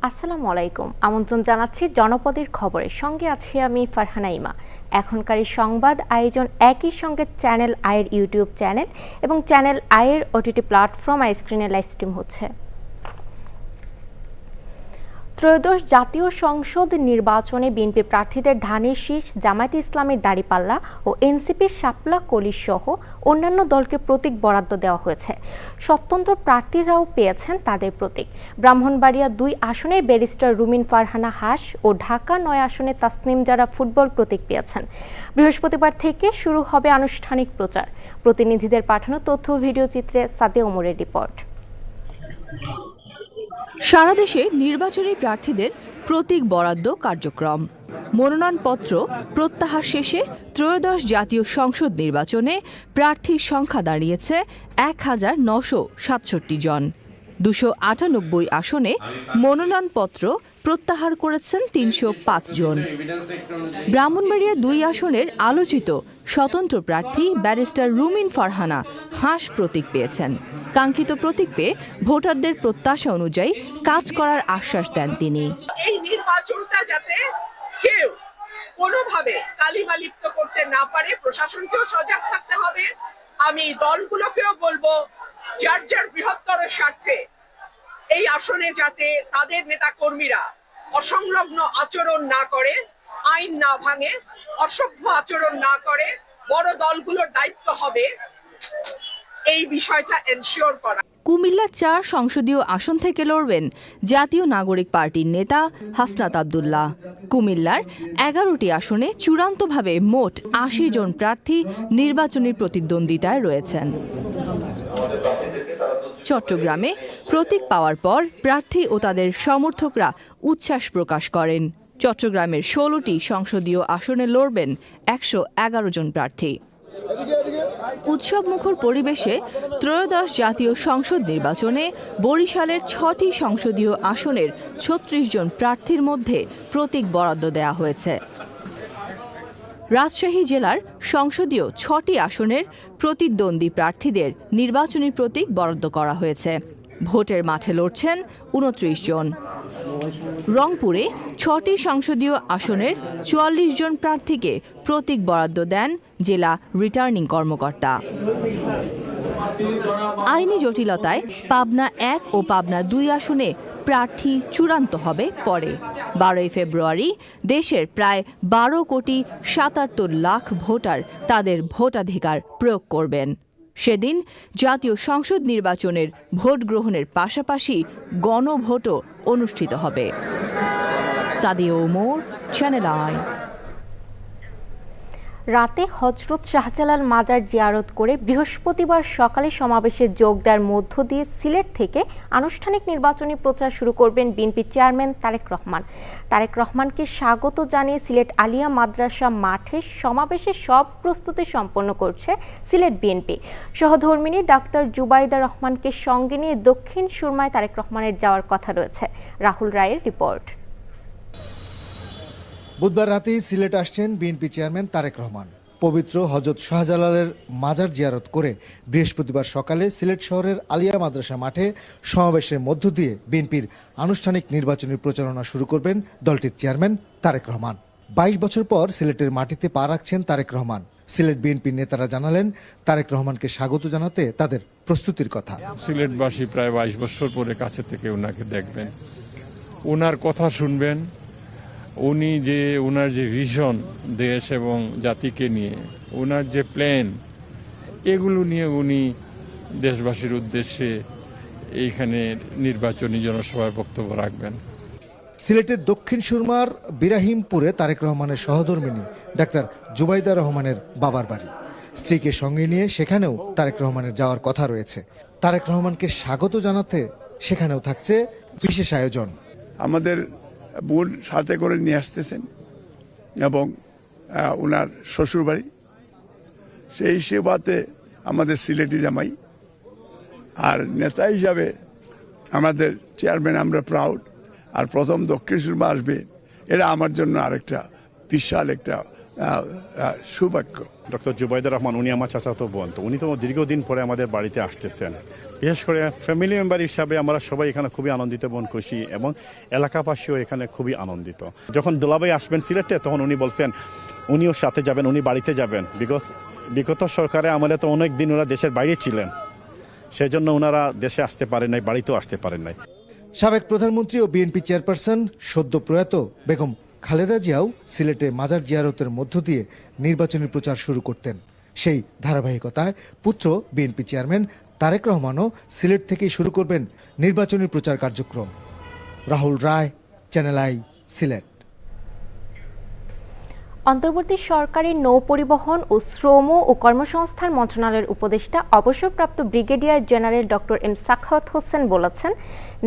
আসসালামু আলাইকুম। আমন্ত্রণ জানাচ্ছি জনপদের খবরের সঙ্গে আছি আমি ফারহানা ইমা। এখনকার এই সংবাদ আয়োজন একই সঙ্গে চ্যানেল আইয়ের ইউটিউব চ্যানেল এবং চ্যানেল আইয়ের ওটিটি প্ল্যাটফর্ম আইস্ক্রিনে লাইভ স্ট্রিম হচ্ছে। ত্রয়োদশ জাতীয় সংসদ নির্বাচনে বিএনপি প্রার্থীদের ধানের শীষ, জামায়াতে ইসলামের দাঁড়িপাল্লা ও এনসিপির শাপলা কলির সহ অন্যান্য দলকে প্রতীক বরাদ্দ দেওয়া হয়েছে। স্বতন্ত্র প্রার্থীরাও পেয়েছেন তাদের প্রতীক। ব্রাহ্মণবাড়িয়া ২ আসনে ব্যারিস্টার রুমিন ফারহানা হাস ও ঢাকা ৯ আসনে তাসনিম জারা ফুটবল প্রতীক পেয়েছেন। বৃহস্পতিবার থেকে শুরু হবে আনুষ্ঠানিক প্রচার। প্রতিনিধিদের পাঠানো তথ্য ভিডিও চিত্রে সাদে ওমরের রিপোর্ট। সারা দেশে নির্বাচনী প্রার্থীদের প্রতীক বরাদ্দ কার্যক্রম। মনোনয়নপত্র প্রত্যাহার শেষে ত্রয়োদশ জাতীয় সংসদ নির্বাচনে প্রার্থীর সংখ্যা দাঁড়িয়েছে ১,৯৬৭ জন। ২৯৮ আসনে মনোনয়নপত্র প্রত্যাহার করেছেন ৩০৫ জন। ব্রাহ্মণবাড়িয়া ২ আসনের আলোচিত স্বতন্ত্র প্রার্থী ব্যারিস্টার রুমিন ফারহানা হাস প্রতীক পেয়েছেন। কাঙ্ক্ষিত প্রতীক পেয়ে ভোটারদের প্রত্যাশা অনুযায়ী কাজ করার আশ্বাস দেন তিনি। এই নির্বাচনটা যাতে কেউ কোনোভাবে কালিমালিপ্ত করতে না পারে, প্রশাসনকেও সজাগ থাকতে হবে। আমি দলগুলোকেও বলবো যার যার বৃহত্তর স্বার্থে এই আসনে যাতে তাদের নেতা কর্মীরা অসংলগ্ন আচরণ না করে, আইন না ভাঙে, অসভ্য আচরণ না করে। বড় দলগুলোর দায়িত্ব হবে এই বিষয়টা এনশিওর করা। কুমিল্লার ৪ সংসদীয় আসন থেকে লড়বেন জাতীয় নাগরিক পার্টির নেতা হাসনাত আব্দুল্লাহ। কুমিল্লার ১১টি আসনে চূড়ান্তভাবে মোট ৮০ জন প্রার্থী নির্বাচনী প্রতিদ্বন্দ্বিতায় রয়েছেন। চট্টগ্রামে প্রতীক পাওয়ার পর প্রার্থী ও তাদের সমর্থকরা উচ্ছ্বাস প্রকাশ করেন। চট্টগ্রামের ১৬টি সংসদীয় আসনে লড়বেন ১১১ জন প্রার্থী। উৎসবমুখর পরিবেশে ত্রয়োদশ জাতীয় সংসদ নির্বাচনে বরিশালের ৬টি সংসদীয় আসনের ৩৬ জন প্রার্থীর মধ্যে প্রতীক বরাদ্দ দেওয়া হয়েছে। রাজশাহী জেলার সংসদীয় ৬টি আসনের প্রতিদ্বন্দ্বী প্রার্থীদের নির্বাচনী প্রতীক বরাদ্দ করা হয়েছে। ভোটের মাঠে লড়ছেন ২৯ জন। রংপুরে ৬টি সংসদীয় আসনের ৪৪ জন প্রার্থীকে প্রতীক বরাদ্দ দেন জেলা রিটার্নিং কর্মকর্তা। আইনি জটিলতায় পাবনা ১ ও পাবনা ২ আসনে প্রার্থী চূড়ান্ত হবে পরে। ১২ ফেব্রুয়ারি দেশের প্রায় ১২,৭৭,০০,০০০ ভোটার তাদের ভোটাধিকার প্রয়োগ করবেন। সেদিন জাতীয় সংসদ নির্বাচনের ভোট গ্রহণের পাশাপাশি গণভোটও অনুষ্ঠিত হবে। Sadia Omar, channel I. রাতে হযরত শাহজালাল মাজার জিয়ারত করে বৃহস্পতিবার সকালে সমাবেশে যোগ দেওয়ার মধ্য দিয়ে সিলেট থেকে আনুষ্ঠানিক নির্বাচনী প্রচার শুরু করবেন বিএনপি চেয়ারম্যান তারেক রহমান। তারেক রহমানকে স্বাগত জানিয়ে সিলেট আলিয়া মাদ্রাসা মাঠে সমাবেশের সব প্রস্তুতি সম্পন্ন করছে সিলেট বিএনপি। সহধর্মিনী ডাক্তার জুবাইদা রহমানকে সঙ্গে নিয়ে দক্ষিণ সুরমায় তারেক রহমানের যাওয়ার কথা রয়েছে। রাহুল রায়ের রিপোর্ট। বুধবার রাতেই সিলেট আসছেন বিএনপি চেয়ারম্যান তারেক রহমান। পবিত্র হযরত শাহজালালের মাজার জিয়ারত করে বৃহস্পতিবার সকালে সিলেট শহরের আলিয়া মাদ্রাসা মাঠে সমাবেশের মধ্য দিয়ে বিএনপির আনুষ্ঠানিক নির্বাচনী প্রচারণা শুরু করবেন দলটির চেয়ারম্যান তারেক রহমান। ২২ বছর পর সিলেটের মাটিতে পা রাখছেন তারেক রহমান। সিলেট বিএনপির নেতারা জানালেন তারেক রহমানকে স্বাগত জানাতে তাদের প্রস্তুতির কথা। সিলেটবাসী প্রায় ২২ বছর পরে কাছে থেকে ওনাকে দেখবেন, ওনার কথা শুনবেন। ওনার যে ভিশন দেশ এবং জাতিকে নিয়ে, ওনার যে প্ল্যান, এগুলো নিয়ে উনি দেশবাসীর উদ্দেশ্যে এইখানে নির্বাচনী জনসভায় বক্তব্য রাখবেন। সিলেটের দক্ষিণ সুরমার বিরাহিমপুরে তারেক রহমানের সহধর্মিনী ডাক্তার জুবাইদা রহমানের বাবার বাড়ি। স্ত্রীকে সঙ্গে নিয়ে সেখানেও তারেক রহমানের যাওয়ার কথা রয়েছে। তারেক রহমানকে স্বাগত জানাতে সেখানেও থাকছে বিশেষ আয়োজন। আমাদের বোন সাথে করে নিয়ে আসতেছেন এবং ওনার শ্বশুরবাড়ি, সেই সেবাতে আমাদের সিলেটি জামাই আর নেতা হিসাবে আমাদের চেয়ারম্যান, আমরা প্রাউড। আর প্রথম দক্ষিণ সুরমা আসবে, এটা আমার জন্য আরেকটা বিশাল একটা সৌভাগ্য। ডক্টর জুবাইদা রহমান উনি আমার চাচাতো বোন, তো উনি তো দীর্ঘদিন পরে আমাদের বাড়িতে আসতেছেন। বিশেষ করে ফ্যামিলি মেম্বার হিসাবে আমরা সবাই এখানে খুবই আনন্দিত এবং খুশি, এবং এলাকাবাসীও এখানে খুবই আনন্দিত। যখন দুলাভাই আসবেন সিলেটে তখন উনি বলছেন উনিও সাথে যাবেন, উনি বাড়িতে যাবেন, বিকজ বিগত সরকারে আমলে তো অনেক দিন ওরা দেশের বাইরে ছিলেন, সেই জন্য ওনারা দেশে আসতে পারেন নাই, বাড়িতেও আসতে পারেন নাই। সাবেক প্রধানমন্ত্রী ও বিএনপি চেয়ারপারসন সদ্য প্রয়াত বেগম খালেদা জিয়াও সিলেটে মাজার জিয়ারতের মধ্য দিয়ে নির্বাচনী প্রচার শুরু করতেন। সেই ধারাবাহিকতায় পুত্র বিএনপি চেয়ারম্যান তারেক রহমানও সিলেট থেকেই শুরু করবেন নির্বাচনী প্রচার কার্যক্রম। রাহুল রায়, চ্যানেল আই, সিলেট। অন্তর্বর্তী সরকারের নৌ পরিবহন ও শ্রম ও কর্মসংস্থান মন্ত্রণালয়ের উপদেষ্টা অবসরপ্রাপ্ত brigadier general doctor M Sakhawat Hossain বলেছেন,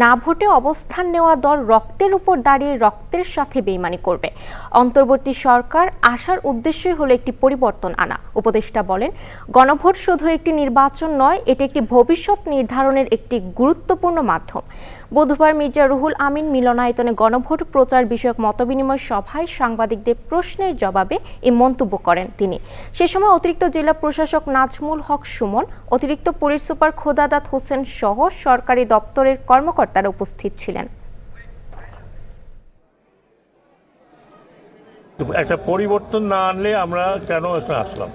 না ভোটে অবস্থান নেওয়া দল রক্তের উপর দাঁড়িয়ে রক্তের সাথে বেইমানি করবে। অন্তর্বর্তী সরকার আসার উদ্দেশ্যই হলো একটি পরিবর্তন আনা। উপদেষ্টা বলেন, গণভোট শুধু একটি নির্বাচন নয়, এটি একটি ভবিষ্যৎ নির্ধারণের একটি গুরুত্বপূর্ণ মাধ্যম। বুধবার মির্জা রুহুল আমিন মিলনায়তনে গণভোট প্রচার বিষয়ক মতবিনিময় সভায় সাংবাদিকদের প্রশ্নের জবাবে এই মন্তব্য করেন তিনি। সে সময় অতিরিক্ত জেলা প্রশাসক নাজমুল হক সুমন, অতিরিক্ত পুলিশ সুপার খোদাদাত হোসেন সহ সরকারি দপ্তরের কর্মকর্তারা উপস্থিত ছিলেন। একটা পরিবর্তন না আনলে আমরা কেন এখানে আসলাম?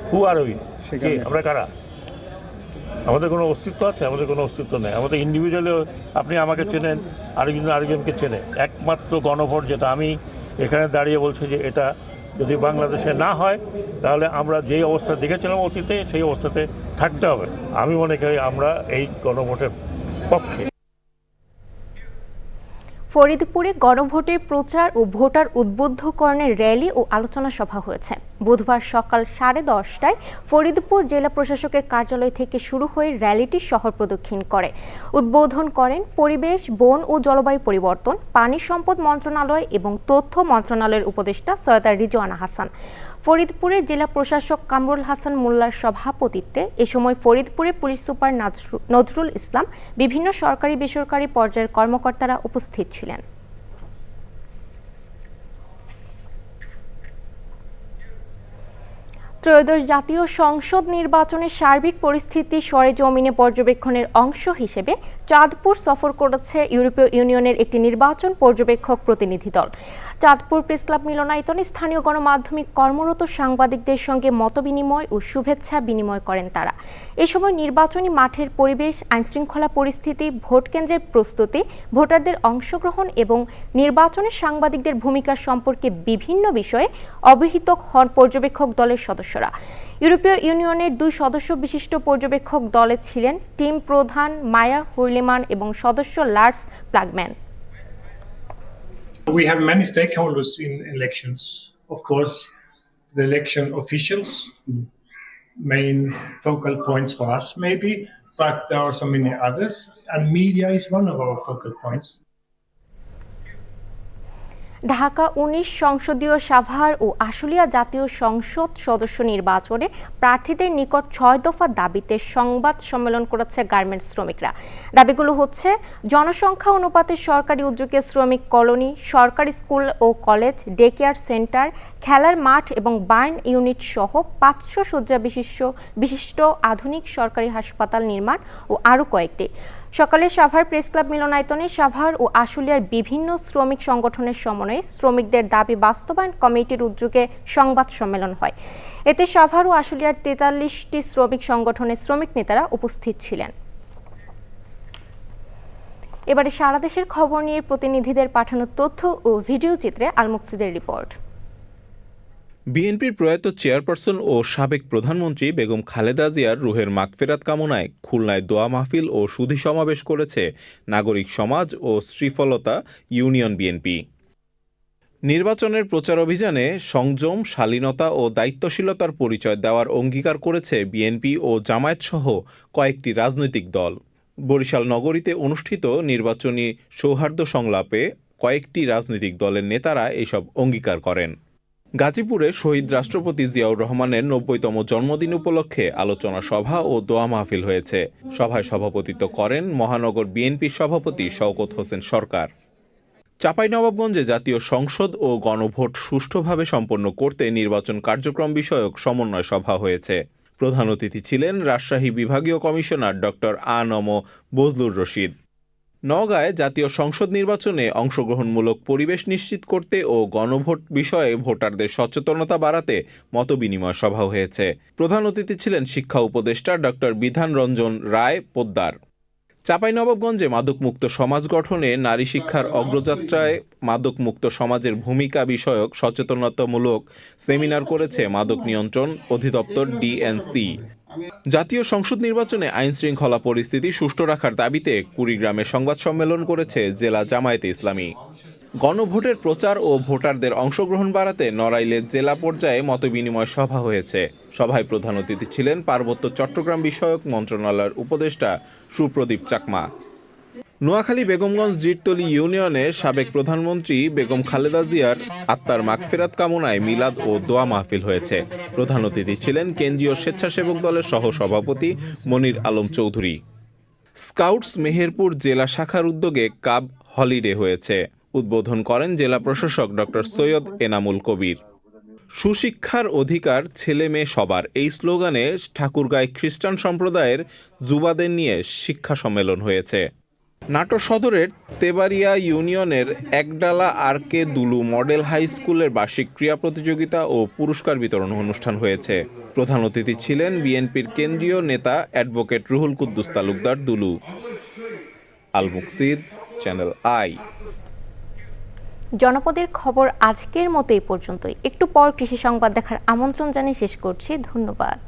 হু আর উই, আমরা কারা? আমাদের কোনো অস্তিত্ব আছে? আমাদের কোনো অস্তিত্ব নেই। আমাদের ইন্ডিভিজুয়ালি, আপনি আমাকে চেনেন, আরেকজনকে চেনে। একমাত্র গণভোট যেটা আমি এখানে দাঁড়িয়ে বলছি যে এটা যদি বাংলাদেশে না হয় তাহলে আমরা যেই অবস্থা দেখেছিলাম অতীতে সেই অবস্থাতে থাকতে হবে। আমি মনে করি আমরা এই গণভোটের পক্ষে। ফরিদপুরে গণভোটের প্রচার ও ভোটার উদ্বুদ্ধকরণের র্যালি ও আলোচনা সভা হয়েছে। বুধবার সকাল 10:30টায় ফরিদপুর জেলা প্রশাসকের কার্যালয় থেকে শুরু হয়ে র্যালিটি শহর প্রদক্ষিণ করে। উদ্বোধন করেন পরিবেশ, বন ও জলবায়ু পরিবর্তন, পানি সম্পদ মন্ত্রণালয় এবং তথ্য মন্ত্রণালয়ের উপদেষ্টা সৈয়দা রিজওয়ানা হাসান। ফরিদপুরে জেলা প্রশাসক কামরুল হাসান মোল্লার সভাপতিত্বে এ সময় ফরিদপুরে পুলিশ সুপার নজরুল ইসলাম, বিভিন্ন সরকারি বেসরকারি পর্যায়ের কর্মকর্তারা উপস্থিত ছিলেন। ত্রয়োদশ জাতীয় সংসদ নির্বাচনের সার্বিক পরিস্থিতি সরেজমিনে পর্যবেক্ষণের অংশ হিসেবে চাঁদপুর সফর করেছে ইউরোপীয় ইউনিয়নের একটি নির্বাচন পর্যবেক্ষক প্রতিনিধি দল। চাঁদপুর প্রেসক্লাব মিলনায়তনে স্থানীয় গণমাধ্যমে কর্মরত সাংবাদিকদের সঙ্গে মতবিনিময় ও শুভেচ্ছা বিনিময় করেন তারা। এ সময় নির্বাচনী মাঠের পরিবেশ, আইনশৃঙ্খলা পরিস্থিতি, ভোট কেন্দ্রের প্রস্তুতি, ভোটারদের অংশগ্রহণ এবং নির্বাচনের সাংবাদিকদের ভূমিকা সম্পর্কে বিভিন্ন বিষয়ে অবহিত হন পর্যবেক্ষক দলের সদস্যরা। ইউরোপীয় ইউনিয়নের 2 সদস্য বিশিষ্ট পর্যবেক্ষক দলে ছিলেন টিম প্রধান মায়া হুইলিমান এবং সদস্য লার্স প্লাগম্যান। We have many stakeholders in elections. Of course, the election officials, main focal points for us maybe, but there are so many others, and media is one of our focal points. Dhaka 19 সংসদীয় সাভার ও আশুলিয়া জাতীয় সংসদ সদস্য নির্বাচনে প্রার্থীদের নিকট 6 দফা দাবিতে সংবাদ সম্মেলন করেছে গার্মেন্টস শ্রমিকরা। দাবিগুলো হচ্ছে জনসংখ্যা অনুপাতে সরকারি উদ্যোগে শ্রমিক কলোনি, সরকারি স্কুল ও কলেজ, ডে কেয়ার সেন্টার, খেলার মাঠ এবং বার্ন ইউনিট সহ 500 শয্যা বিশিষ্ট আধুনিক সরকারি হাসপাতাল নির্মাণ ও আরও কয়েকটি। সকালে সাভার প্রেসক্লাব মিলনায়তনে সাভার ও আশুলিয়ার বিভিন্ন শ্রমিক সংগঠনের সমন্বয়ে শ্রমিকদের দাবি বাস্তবায়ন কমিটির উদ্যোগে সংবাদ সম্মেলন হয়। এতে সাভার ও আশুলিয়ার 43টি শ্রমিক সংগঠনের শ্রমিক নেতারা উপস্থিত ছিলেন। এবারে সারা দেশের খবর নিয়ে প্রতিনিধিদের পাঠানো তথ্য ও ভিডিও চিত্রে আলমুকসিদের রিপোর্ট। বিএনপির প্রয়াত চেয়ারপারসন ও সাবেক প্রধানমন্ত্রী বেগম খালেদা জিয়ার রুহের মাগফিরাত কামনায় খুলনায় দোয়া মাহফিল ও সুধী সমাবেশ করেছে নাগরিক সমাজ ও শ্রীফলতা ইউনিয়ন বিএনপি। নির্বাচনের প্রচার অভিযানে সংযম, শালীনতা ও দায়িত্বশীলতার পরিচয় দেওয়ার অঙ্গীকার করেছে বিএনপি ও জামায়াতসহ কয়েকটি রাজনৈতিক দল। বরিশাল নগরীতে অনুষ্ঠিত নির্বাচনী সৌহার্দ্য সংলাপে কয়েকটি রাজনৈতিক দলের নেতারা এসব অঙ্গীকার করেন। গাজীপুরে শহীদ রাষ্ট্রপতি জিয়াউর রহমানের 90তম জন্মদিন উপলক্ষে আলোচনা সভা ও দোয়া মাহফিল হয়েছে। সভায় সভাপতিত্ব করেন মহানগর বিএনপির সভাপতি শওকত হোসেন সরকার। চাঁপাইনবাবগঞ্জে জাতীয় সংসদ ও গণভোট সুষ্ঠুভাবে সম্পন্ন করতে নির্বাচন কার্যক্রম বিষয়ক সমন্বয় সভা হয়েছে। প্রধান অতিথি ছিলেন রাজশাহী বিভাগীয় কমিশনার ডক্টর আ.ন.ম বজলুর রশিদ। নওগাঁয় জাতীয় সংসদ নির্বাচনে অংশগ্রহণমূলক পরিবেশ নিশ্চিত করতে ও গণভোট বিষয়ে ভোটারদের সচেতনতা বাড়াতে মতবিনিময় সভা হয়েছে। প্রধান অতিথি ছিলেন শিক্ষা উপদেষ্টা ডক্টর বিধান রঞ্জন রায় পোদ্দার। চাঁপাইনবাবগঞ্জে মাদকমুক্ত সমাজ গঠনে নারী শিক্ষার অগ্রযাত্রায় মাদকমুক্ত সমাজের ভূমিকা বিষয়ক সচেতনতামূলক সেমিনার করেছে মাদক নিয়ন্ত্রণ অধিদপ্তর ডিএনসি। জাতীয় সংসদ নির্বাচনে আইন শৃঙ্খলা পরিস্থিতি সুষ্ঠু রাখার দাবিতে কুড়িগ্রামে সংবাদ সম্মেলন করেছে জেলা জামায়াতে ইসলামী। গণভোটের প্রচার ও ভোটারদের অংশগ্রহণ বাড়াতে নড়াইলে জেলা পর্যায়ে মতবিনিময় সভা হয়েছে। সভায় প্রধান অতিথি ছিলেন পার্বত্য চট্টগ্রাম বিষয়ক মন্ত্রণালয়ের উপদেষ্টা সুপ্রদীপ চাকমা। নোয়াখালী বেগমগঞ্জ জিরতলী ইউনিয়নে সাবেক প্রধানমন্ত্রী বেগম খালেদা জিয়ার আত্মার মাগফিরাত কামনায় মিলাদ ও দোয়া মাহফিল হয়েছে। প্রধান অতিথি ছিলেন কেন্দ্রীয় স্বেচ্ছাসেবক দলের সহ সভাপতি মনির আলম চৌধুরী। স্কাউটস মেহেরপুর জেলা শাখার উদ্যোগে কাব হলিডে হয়েছে। উদ্বোধন করেন জেলা প্রশাসক ডক্টর সৈয়দ এনামুল কবির। সুশিক্ষার অধিকার ছেলে মেয়ে সবার এই স্লোগানে ঠাকুরগাঁয় খ্রিস্টান সম্প্রদায়ের যুবাদের নিয়ে শিক্ষা সম্মেলন হয়েছে। নাটোর সদরের তেবাড়িয়া ইউনিয়নের Ekdala R K. Dulu model high স্কুলের বার্ষিক ক্রীড়া প্রতিযোগিতা ও পুরস্কার বিতরণ অনুষ্ঠান হয়েছে। প্রধান অতিথি ছিলেন বিএনপির কেন্দ্রীয় নেতা advocate Ruhul Kuddus Talukdar Dulu. Al Muksid, channel I. জনপদের খবর আজকের মতো এই পর্যন্তই। একটু পর কৃষি সংবাদ দেখার আমন্ত্রণ জানিয়ে শেষ করছি। ধন্যবাদ।